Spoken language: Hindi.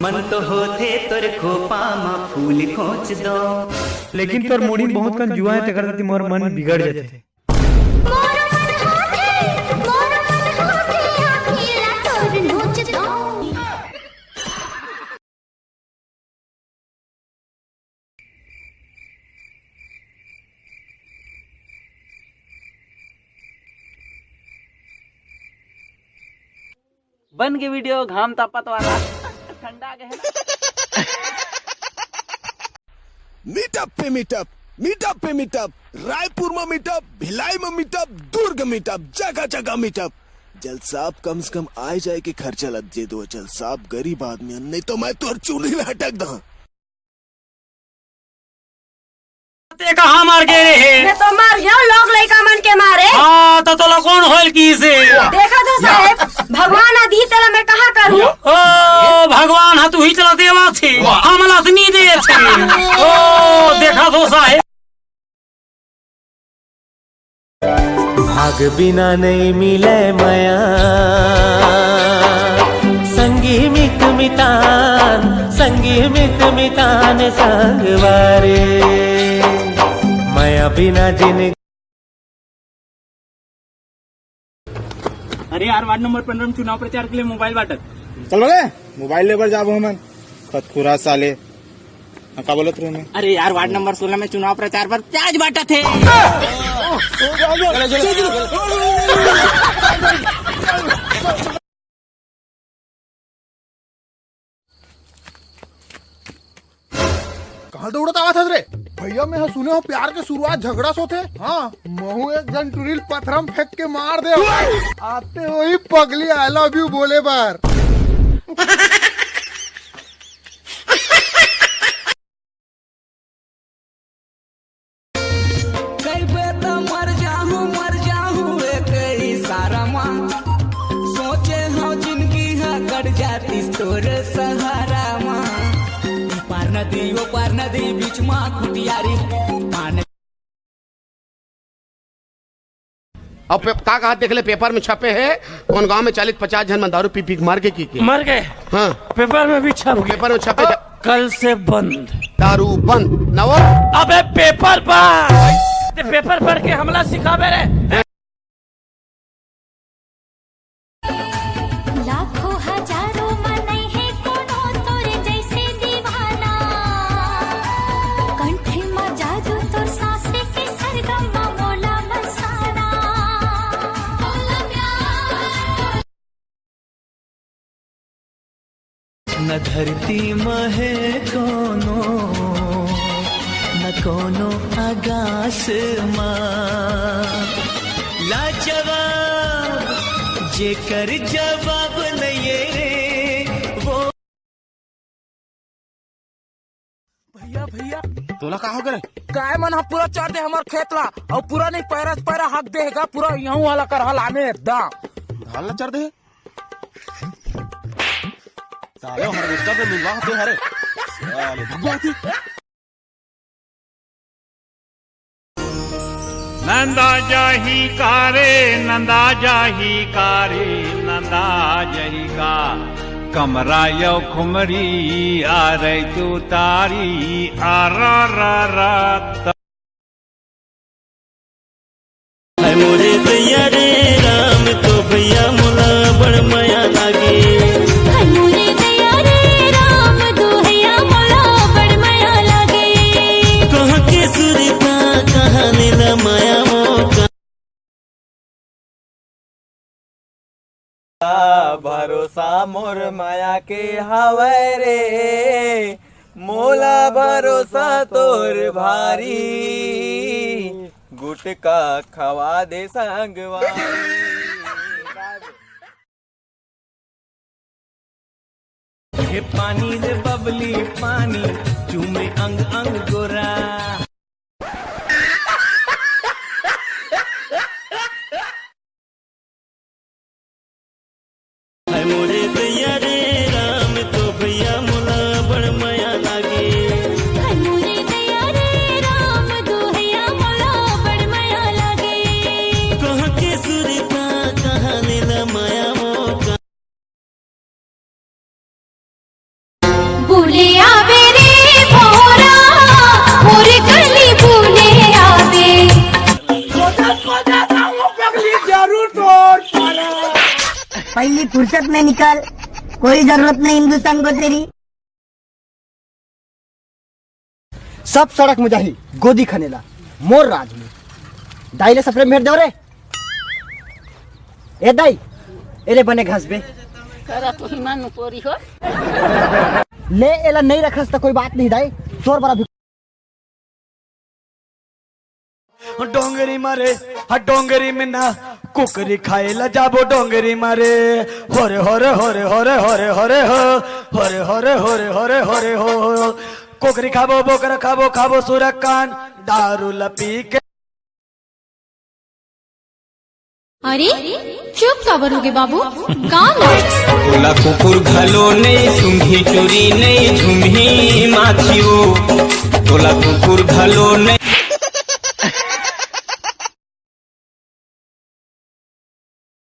मन तो होते तोर खोपा मा फूल खोच दो, लेकिन तोर मुड़ी बहुत कन जुआ है तकर मोर मन बिगड़ जाते। बन के वीडियो घाम तापत वाला ठंडा गए मीटअप पे मीटअप, मीटअप पे मीटअप, रायपुर में मीटअप, भिलाई में मीटअप, दुर्ग मीटअप, जगह जगह मीटअप। जल साहब कम से कम आए जाए के खर्चा लग जे दो। जल साहब गरीब आदमी नहीं तो मैं तो चूल्ही में हटक दा। कहाँ मार के रहे? मैं तो मार गया लोग लड़का मन के मारे। हाँ तो तोला कौन होल की से? देखा तो साहेब भगवान आधी तेला मैं कहा करूँ? ओ भगवान हा तू ही चला देवा छे, हमला से नहीं दे छे। ओ देखा तो साहेब भाग बिना नहीं मिले माया, संगी मित मितान, संगी मित मितान संगवारे, माया बिना जिन। अरे यार वार्ड नंबर 15 में चुनाव प्रचार के लिए मोबाइल बांटत। चलो रे मोबाइल लेकर जाबो हमन खतखुरा साले का बोलत रहे मैं। अरे यार वार्ड नंबर 16 में चुनाव प्रचार पर प्याज बांटा थे। कहाँ दौड़त आवा था रे भैया? मैं सुने हो प्यार के शुरुआत झगड़ा सो थे। हाँ महू एक जन टुरिल पत्थरम फेंक के मार दे आते हो ही पगली आई लव यू बोले बार। मर जाऊं कई सारा माँ सोचे हाँ जिंदगी हाँ कट जाती तोर सहारा माँ। पार नदी बीच माँ खुटियारी पान। अब का कहा देख ले पेपर में छपे है कौन गांव में 40-50 जन दारू पी पी मार के मर गए। हाँ पेपर में भी छप गए। पेपर में छपे कल से बंद दारू बंद न वो। अबे पेपर पढ़, पेपर पढ़ के हमला सिखावे रे। लाखों हजारों मन है कोनो तोरे जैसे दीवाना, कंठे में जादू तोर सांसे के सरगम मोला मसाना। न धरती में है कोनो, न कोनो आकाश माँ, लाजवाब जेकर जवाब नहीं रे वो। भैया तोला का हो गए? काय मन पूरा चार दे हमार खेत ला और पूरा नहीं पैरा हक देगा पूरा यहाँ वाला कर हल आने दा धाल न चढ़ दे साले हार्वेस्टर में मिलवा दे हरे साले भगवाती। नंदा जाही कारे नंदा जाही कारे नंदा जाही का कमरा यो खुमरी आ रही तू तारी आ रा रा रा। मोरे भैया रे राम तो भैया मोला बड़ माया लागे। मोरे दया रे राम दोहैया मोला बड़ माया लागे। कहाँ के सुरता कहाँ नीला माया मोका। भरोसा मोर माया के हवै रे, मोला भरोसा तोर भारी, गुटका खवा दे संगवारी। हे पानी रे बबली पानी चूमे अंग अंग गोरा। मोरे भैया रे राम तो भैया मोला बड़ माया लागे। मोरे दया रे राम दोहैया मोला बड़ माया लागे। कहाँ के सुरता कहाँ नीला माया मोका। पहली फुर्सत में निकल, कोई जरूरत नहीं हिंदुस्तान को तेरी। सब सड़क मुजाही गोदी खनेला मोर राज में दाई ले सफरे मेर दे रे ए दाई एरे बने घास बे करा तो हिमान पोरी हो ले एला नहीं रखस तो कोई बात नहीं दाई तोर बड़ा डोंगरी मारे डोंगरी में ना कुकरी खाए ला जाबो डोंगरी मारे होरे होरे होरे होरे होरे होरे हो होरे होरे होरे होरे होरे हो कुकरी खाबो बोकरा खाबो खाबो सुरकान दारू लपी के। अरे चुप काबरोगे बाबू काम तोला कुकुर घलो नहीं सुंघी चोरी नहीं झुमही माछियो तोला कुकुर घलो नहीं